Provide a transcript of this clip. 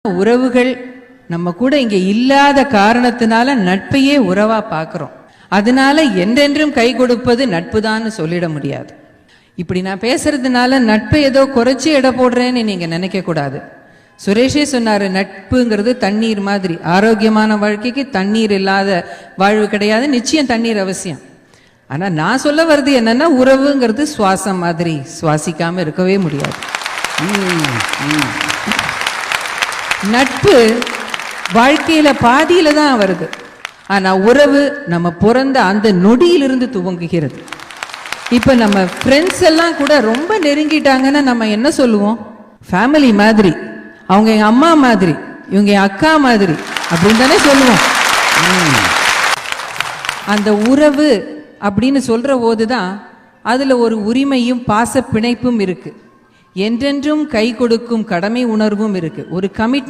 உறவுகள் நம்ம கூட இங்க இல்லாத காரணத்தினால நட்பையே உறவா பார்க்கிறோம். அதனால என்றென்றும் கை கொடுப்பது நட்புதான்னு சொல்லிட முடியாது. இப்படி நான் பேசுறதுனால நட்பை ஏதோ குறைச்சி எடை போடுறேன்னு நீங்க நினைக்க கூடாது. சுரேஷே சொன்னாரு, நட்புங்கிறது தண்ணீர் மாதிரி. ஆரோக்கியமான வாழ்க்கைக்கு தண்ணீர் இல்லாத வாழ்வு கிடையாது. நிச்சயம் தண்ணீர் அவசியம். ஆனா நான் சொல்ல வர்றது என்னன்னா, உறவுங்கிறது சுவாசம் மாதிரி. சுவாசிக்காம இருக்கவே முடியாது. நட்பு வாழ்க்கையில பாதியில தான் வருது. ஆனா உறவு நம்ம பிறந்த அந்த நொடியிலிருந்து துவங்குகிறது. இப்ப நம்ம ஃப்ரெண்ட்ஸ் எல்லாம் கூட ரொம்ப நெருங்கிட்டாங்கன்னா நம்ம என்ன சொல்லுவோம்? ஃபேமிலி மாதிரி, அவங்க எங்க அம்மா மாதிரி, இவங்க என் அக்கா மாதிரி அப்படின்னு தானே சொல்லுவோம். அந்த உறவு அப்படின்னு சொல்ற போதுதான் அதுல ஒரு உரிமையும் பாச பிணைப்பும் இருக்கு. என்றென்றும் கை கொடுக்கும் கடமை உணர்வும் இருக்கு. ஒரு கமிட்